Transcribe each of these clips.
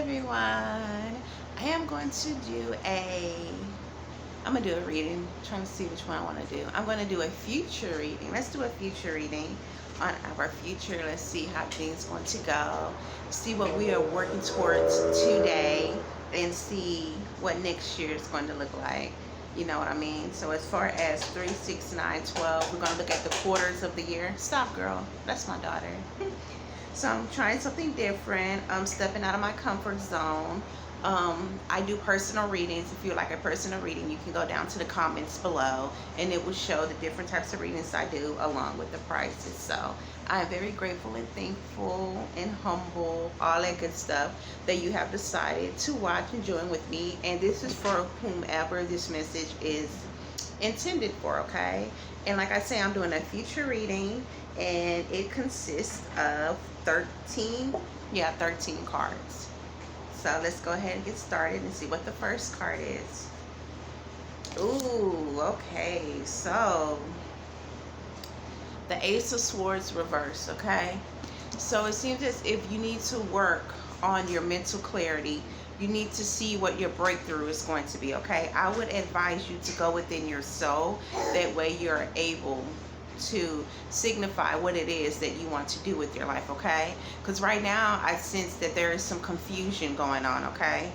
everyone. I am going to do I'm going to do a reading. I'm trying to see which one I want to do. I'm going to do a future reading. Let's do a future reading on our future. Let's see how things are going to go. See what we are working towards today and see what next year is going to look like. You know what I mean? So as far as 3, 6, 9, 12, we're going to look at the quarters of the year. Stop, girl. That's my daughter. So I'm trying something different. I'm stepping out of my comfort zone. I do personal readings. If you like a personal reading, you can go down to the comments below and it will show the different types of readings I do along with the prices. So I'm very grateful and thankful and humble, all that good stuff, that you have decided to watch and join with me. And this is for whomever this message is intended for, okay? And like I say, I'm doing a future reading and it consists of 13 cards. So let's go ahead and get started and see what the first card is. Ooh, okay. So the Ace of Swords reverse, okay? So it seems as if you need to work on your mental clarity. You need to see what your breakthrough is going to be, okay? I would advise you to go within your soul. That way you're able to signify what it is that you want to do with your life, okay? Because right now I sense that there is some confusion going on, okay?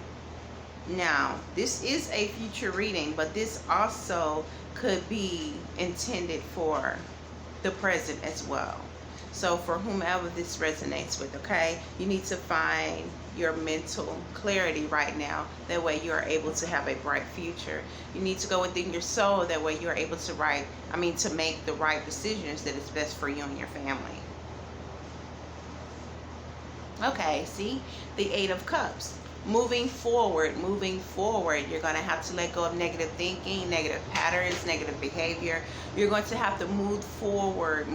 Now, this is a future reading, but this also could be intended for the present as well. So for whomever this resonates with, okay, you need to find your mental clarity right now. That way you are able to have a bright future. You need to go within your soul. That way you're able to to make the right decisions that is best for you and your family. Okay, see, the Eight of Cups. Moving forward, you're going to have to let go of negative thinking, negative patterns, negative behavior. You're going to have to move forward,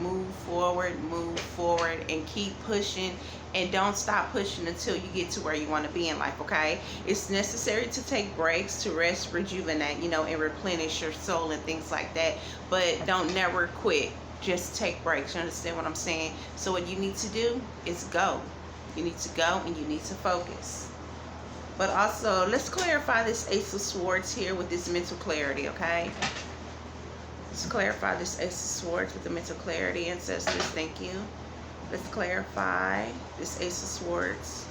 and keep pushing, and don't stop pushing until you get to where you want to be in life, okay? It's necessary to take breaks, to rest, rejuvenate, and replenish your soul and things like that, but don't never quit. Just take breaks. You understand what I'm saying? So what you need to do is go. You need to go and you need to focus. But also, let's clarify this Ace of Swords here with this mental clarity, okay? Let's clarify this Ace of Swords with the mental clarity. Ancestors, thank you. Let's clarify this Ace of Swords.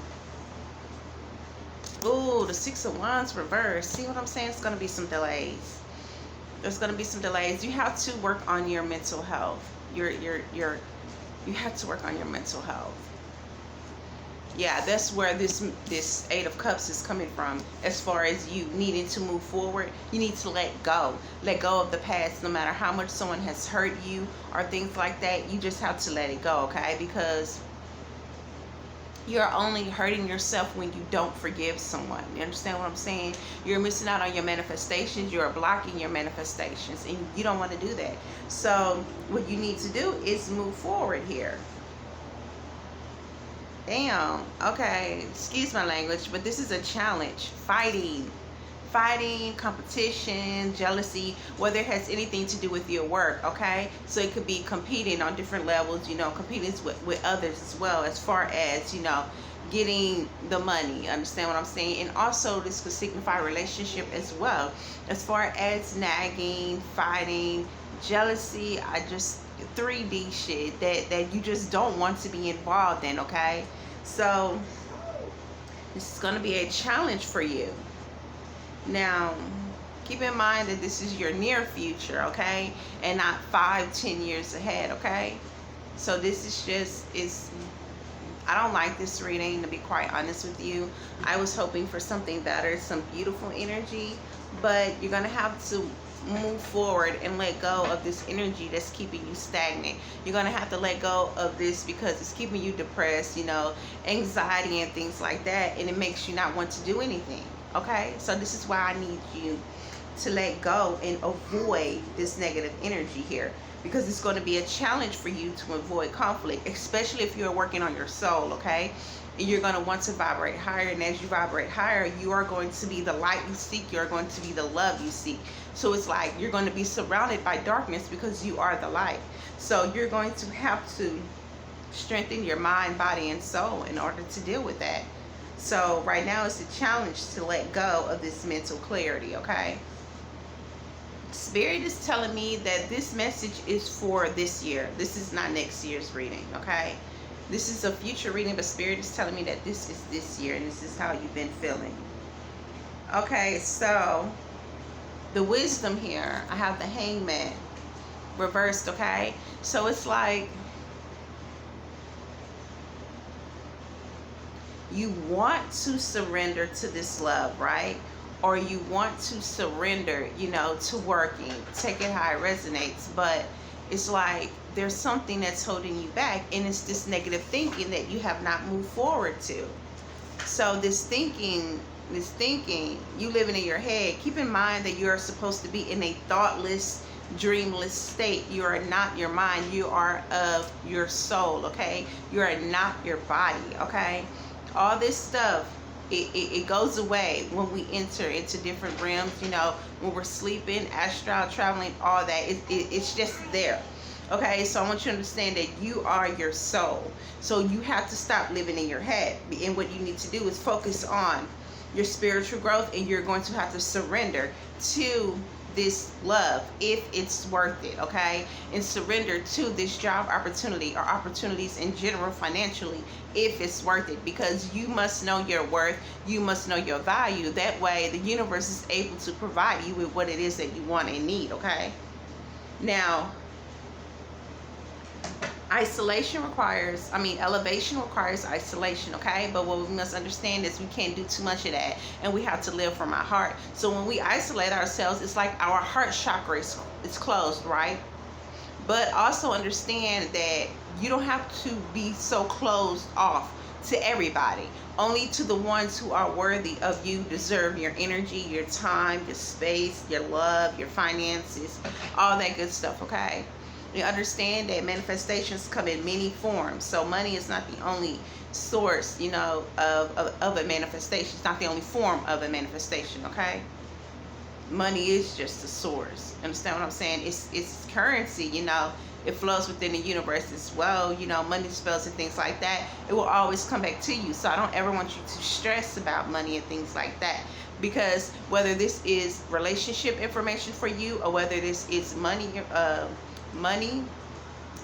Ooh, the Six of Wands reverse. See what I'm saying? It's going to be some delays. There's going to be some delays. You have to work on your mental health. You have to work on your mental health. Yeah, that's where this Eight of Cups is coming from. As far as you needing to move forward, you need to let go of the past. No matter how much someone has hurt you or things like that, you just have to let it go, okay? Because you're only hurting yourself when you don't forgive someone. You understand what I'm saying? You're missing out on your manifestations. You're blocking your manifestations, and you don't want to do that. So what you need to do is move forward here. Damn, okay, excuse my language, but this is a challenge. Fighting, competition, jealousy, whether it has anything to do with your work, okay? So it could be competing on different levels, competing with others as well, as far as, getting the money. Understand what I'm saying? And also this could signify relationship as well. As far as nagging, fighting, jealousy, 3D shit that you just don't want to be involved in, okay? So this is going to be a challenge for you. Now, keep in mind that this is your near future, okay? And not 5-10 years ahead, okay? So this is I don't like this reading, to be quite honest with you. I was hoping for something better, some beautiful energy, but you're going to have to move forward and let go of this energy that's keeping you stagnant. You're going to have to let go of this because it's keeping you depressed, anxiety and things like that, and it makes you not want to do anything, okay? So this is why I need you to let go and avoid this negative energy here, because it's going to be a challenge for you to avoid conflict, especially if you're working on your soul, okay? And you're going to want to vibrate higher, and as you vibrate higher, you are going to be the light you seek. You're going to be the love you seek. So it's like you're going to be surrounded by darkness because you are the light. So you're going to have to strengthen your mind, body, and soul in order to deal with that. So right now it's a challenge to let go of this mental clarity, okay? Spirit is telling me that this message is for this year. This is not next year's reading, okay? This is a future reading, but Spirit is telling me that this is this year, and this is how you've been feeling. Okay, so the wisdom here, I have the Hangman reversed, okay? So it's like you want to surrender to this love, right? Or you want to surrender, you know, to working. Take it how it resonates. But it's like there's something that's holding you back, and it's this negative thinking that you have not moved forward to. So this thinking, you living in your head, keep in mind that you are supposed to be in a thoughtless, dreamless state. You are not your mind. You are of your soul, okay? You are not your body, okay? All this stuff, it goes away when we enter into different realms, you know, when we're sleeping, astral traveling, all that. It's just there. Okay, so I want you to understand that you are your soul. So you have to stop living in your head. And what you need to do is focus on your spiritual growth, and you're going to have to surrender to this love if it's worth it, okay? And surrender to this job opportunity or opportunities in general financially if it's worth it, because you must know your worth, you must know your value. That way the universe is able to provide you with what it is that you want and need, okay? Now, elevation requires isolation, okay? But what we must understand is we can't do too much of that, and we have to live from our heart. So when we isolate ourselves, it's like our heart chakra is closed, right? But also understand that you don't have to be so closed off to everybody. Only to the ones who are worthy of you deserve your energy, your time, your space, your love, your finances, all that good stuff, okay? You understand that manifestations come in many forms. So money is not the only source, you know, of a manifestation. It's not the only form of a manifestation, okay? Money is just the source. Understand what I'm saying? It's currency, you know. It flows within the universe as well. You know, money spells and things like that. It will always come back to you. So I don't ever want you to stress about money and things like that. Because whether this is relationship information for you, or whether this is money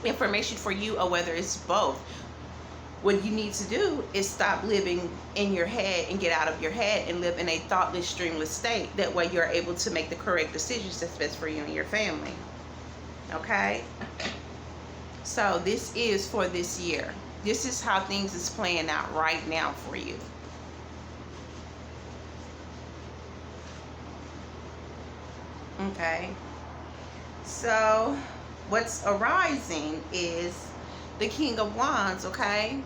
information for you, or whether it's both, what you need to do is stop living in your head and get out of your head and live in a thoughtless, dreamless state. That way you're able to make the correct decisions that's best for you and your family, okay? So this is for this year. This is how things is playing out right now for you. Okay, so what's arising is the King of Wands, okay?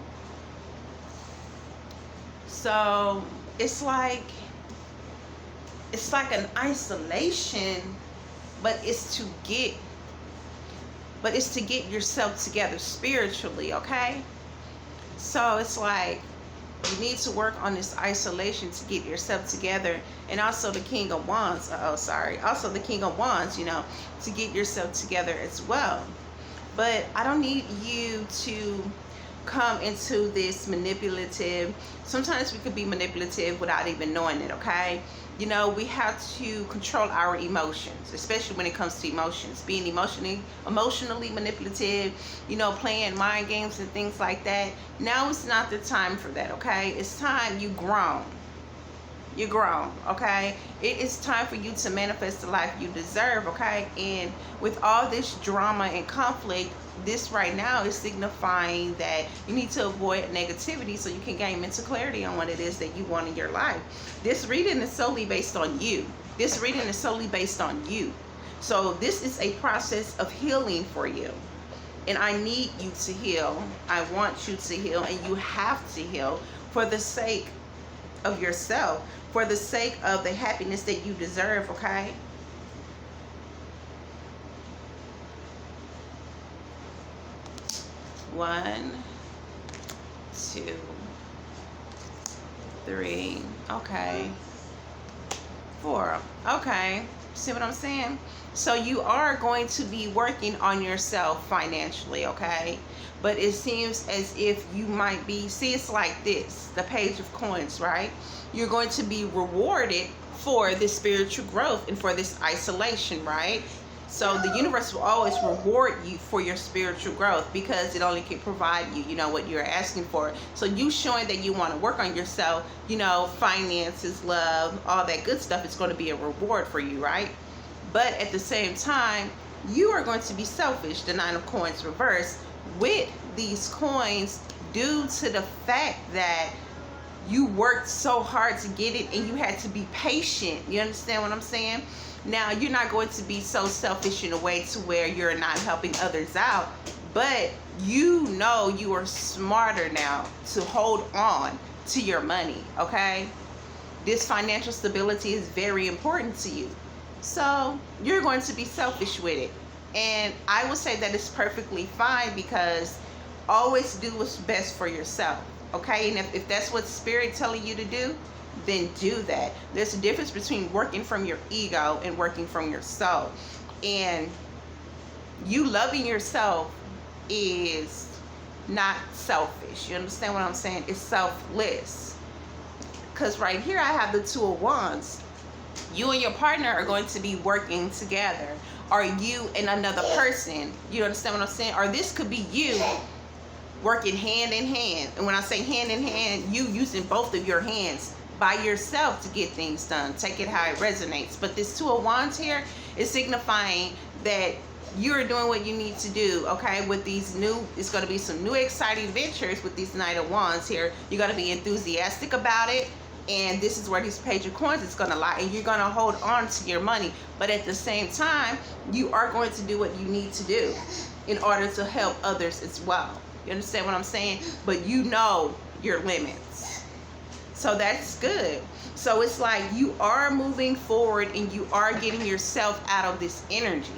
So it's like an isolation, but it's to get yourself together spiritually, okay? So it's like you need to work on this isolation to get yourself together. And also the King of Wands, also the King of Wands, you know, to get yourself together as well. But I don't need you to come into this manipulative. Sometimes we could be manipulative without even knowing it, okay? You know, we have to control our emotions, especially when it comes to emotions. Being emotionally manipulative, you know, playing mind games and things like that. Now is not the time for that, okay? It's time you grown. You're grown, okay? It is time for you to manifest the life you deserve, okay? And with all this drama and conflict, this right now is signifying that you need to avoid negativity so you can gain mental clarity on what it is that you want in your life. This reading is solely based on you. This reading is solely based on you. So this is a process of healing for you. And I need you to heal. I want you to heal, and you have to heal for the sake of yourself, for the sake of the happiness that you deserve, okay? One, two, three, okay. Four, okay. See what I'm saying? So you are going to be working on yourself financially, okay? But it seems as if you might be, see, it's like this, the page of coins, right? You're going to be rewarded for this spiritual growth and for this isolation, right? So the universe will always reward you for your spiritual growth because it only can provide you, what you're asking for. So you showing that you want to work on yourself, finances, love, all that good stuff is going to be a reward for you, right? But at the same time, you are going to be selfish, the Nine of Coins reverse, with these coins due to the fact that you worked so hard to get it and you had to be patient. You understand what I'm saying? Now, you're not going to be so selfish in a way to where you're not helping others out, but you are smarter now to hold on to your money, okay? This financial stability is very important to you. So you're going to be selfish with it. And I will say that it's perfectly fine because always do what's best for yourself, okay? And if that's what Spirit telling you to do, then do that. There's a difference between working from your ego and working from your soul. And you loving yourself is not selfish. You understand what I'm saying? It's selfless. Because right here I have the Two of Wands. You and your partner are going to be working together. Or you and another person. You understand what I'm saying? Or this could be you working hand in hand. And when I say hand in hand, you using both of your hands by yourself to get things done. Take it how it resonates. But this Two of Wands here is signifying that you're doing what you need to do, okay? With these it's going to be some new exciting ventures with these Knight of Wands here. You're going to be enthusiastic about it. And this is where this Page of Coins is going to lie. And you're going to hold on to your money. But at the same time, you are going to do what you need to do in order to help others as well. You understand what I'm saying? But you know your limits. So that's good. So it's like you are moving forward and you are getting yourself out of this energy.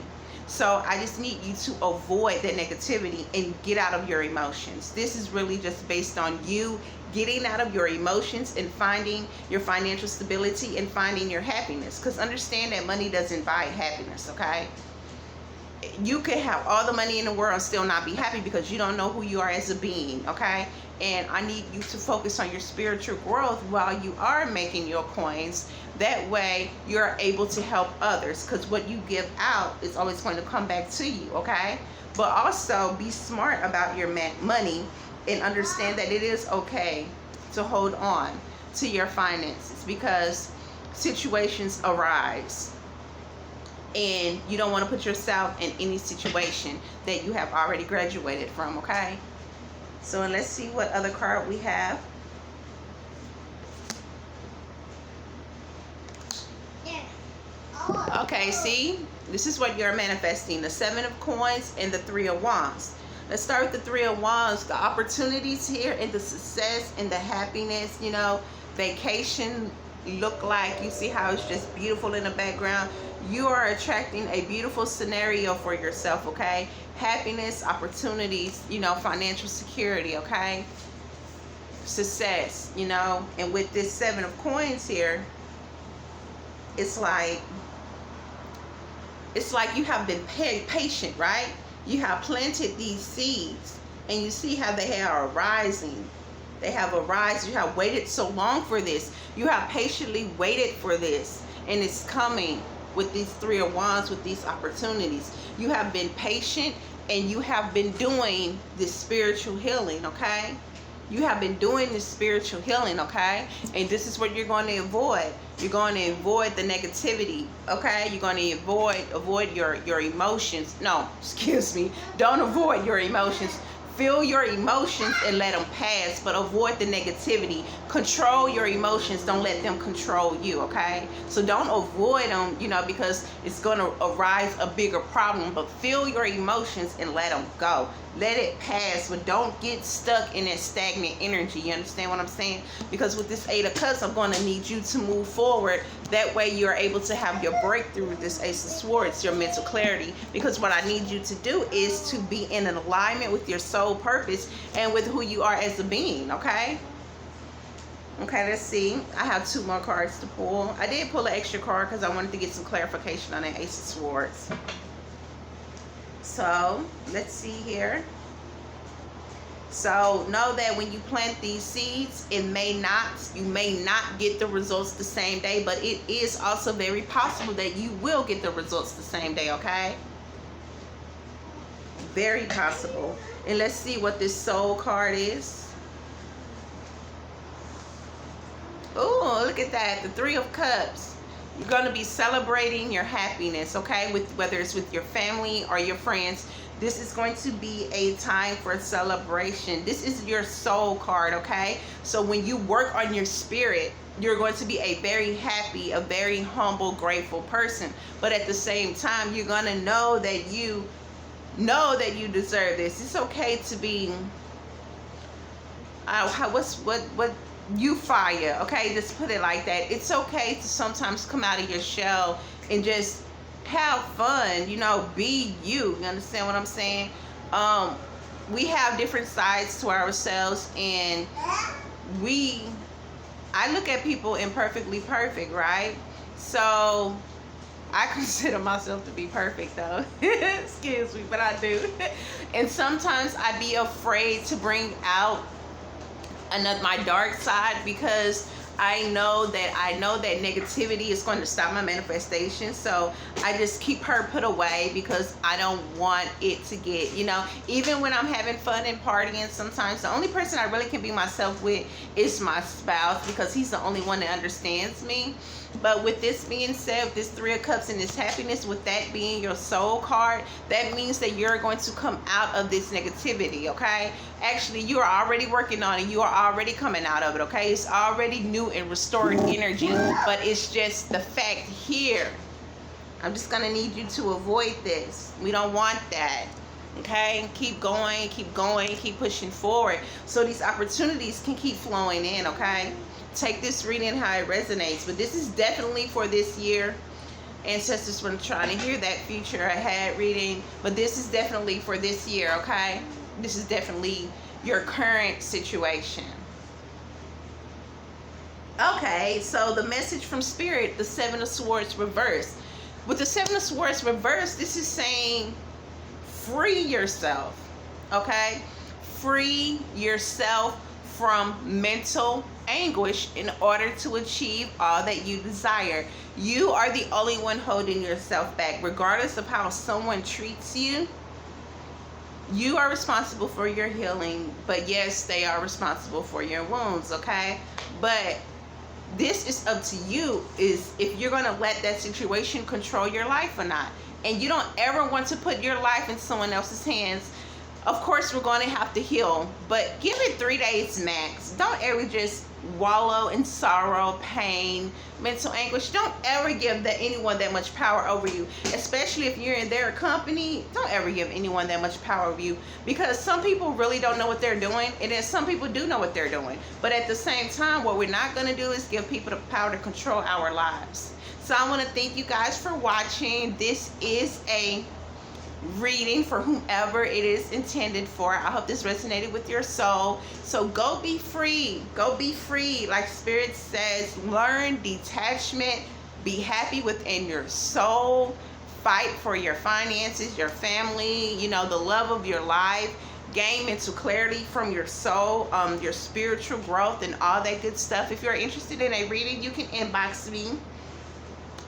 So I just need you to avoid that negativity and get out of your emotions. This is really just based on you getting out of your emotions and finding your financial stability and finding your happiness. Because understand that money doesn't buy happiness, okay? You can have all the money in the world and still not be happy because you don't know who you are as a being, okay? And I need you to focus on your spiritual growth while you are making your coins. That way you're able to help others, because what you give out is always going to come back to you, okay? But also be smart about your money and understand that it is okay to hold on to your finances because situations arise. And you don't want to put yourself in any situation that you have already graduated from, okay? So let's see what other card we have. Okay, see? This is what you're manifesting. The Seven of Coins and the Three of Wands. Let's start with the Three of Wands. The opportunities here and the success and the happiness, vacation look like. You see how it's just beautiful in the background. You are attracting a beautiful scenario for yourself, okay? Happiness, opportunities, financial security, okay? Success, and with this Seven of Coins here, it's like you have been patient, right? You have planted these seeds and you see how they are arising. They have arisen. You have waited so long for this. You have patiently waited for this, and it's coming with these Three of Wands, with these opportunities. You have been patient and you have been doing this spiritual healing, okay? You have been doing this spiritual healing, okay? And this is what you're going to avoid. You're going to avoid the negativity, okay? You're going to avoid your emotions. No, excuse me. Don't avoid your emotions. Feel your emotions and let them pass, but avoid the negativity. Control your emotions. Don't let them control you, okay? So don't avoid them, because it's going to arise a bigger problem, but feel your emotions and let them go. Let it pass, but don't get stuck in that stagnant energy. You understand what I'm saying? Because with this Eight of Cups, I'm going to need you to move forward. That way you're able to have your breakthrough with this Ace of Swords, your mental clarity. Because what I need you to do is to be in an alignment with your soul purpose and with who you are as a being, okay? Okay, let's see. I have 2 more cards to pull. I did pull an extra card because I wanted to get some clarification on that Ace of Swords. So, let's see here. So, know that when you plant these seeds, you may not get the results the same day, but it is also very possible that you will get the results the same day, okay? Very possible. And let's see what this Soul card is. Oh, look at that. The 3 of Cups. You're going to be celebrating your happiness, okay? Whether it's with your family or your friends. This is going to be a time for celebration. This is your Soul card, okay? So when you work on your spirit, you're going to be a very happy, a very humble, grateful person. But at the same time, you're going to know that you deserve this. It's okay to be what you fire, okay? Just put it like that. It's okay to sometimes come out of your shell and just have fun, you know, be you. You understand what I'm saying? We have different sides to ourselves, and I look at people imperfectly perfect, right? So I consider myself to be perfect, though. Excuse me, but I do. And sometimes I be afraid to bring out my dark side, because I know that negativity is going to stop my manifestation. So I just keep her put away because I don't want it to get, you know, even when I'm having fun and partying, sometimes the only person I really can be myself with is my spouse, because he's the only one that understands me. But with this being said, with this 3 of Cups and this happiness, with that being your Soul card, that means that you're going to come out of this negativity, okay? Actually, you are already working on it. You are already coming out of it, okay? It's already new and restored energy. But it's just the fact here. I'm just going to need you to avoid this. We don't want that, okay? Keep going, keep pushing forward so these opportunities can keep flowing in, okay? Take this reading how it resonates, but this is definitely for this year. Ancestors were trying to hear that future ahead reading, but this is definitely for this year, okay? This is definitely your current situation. Okay, so the message from Spirit, the 7 of Swords reversed. With the 7 of Swords reversed, this is saying free yourself, okay? Free yourself from mental anguish in order to achieve all that you desire. You are the only one holding yourself back. Regardless of how someone treats you, you are responsible for your healing. But yes, they are responsible for your wounds, okay? But this is up to you, is if you're going to let that situation control your life or not. And you don't ever want to put your life in someone else's hands. Of course, we're going to have to heal, but give it 3 days max. Don't ever just wallow in sorrow, pain, mental anguish. Don't ever give anyone that much power over you, especially if you're in their company. Don't ever give anyone that much power over you, because some people really don't know what they're doing, and then some people do know what they're doing. But at the same time, what we're not going to do is give people the power to control our lives. So I want to thank you guys for watching. This is a reading for whomever it is intended for. I hope this resonated with your soul. So go be free. Go be free. Like Spirit says, learn detachment. Be happy within your soul. Fight for your finances, your family, you know, the love of your life. Gain mental clarity from your soul, your spiritual growth, and all that good stuff. If you're interested in a reading, you can inbox me.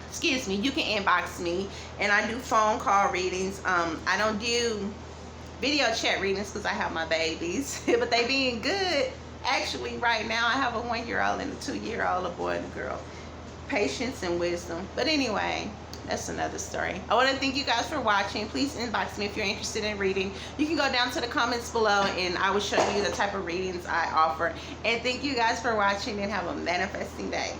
Excuse me, you can inbox me, and I do phone call readings. I don't do video chat readings because I have my babies, but they being good. Actually, right now I have a 1-year-old and a 2-year-old, a boy and a girl. Patience and wisdom. But anyway, that's another story. I want to thank you guys for watching. Please inbox me if you're interested in reading. You can go down to the comments below, and I will show you the type of readings I offer. And thank you guys for watching, and have a manifesting day.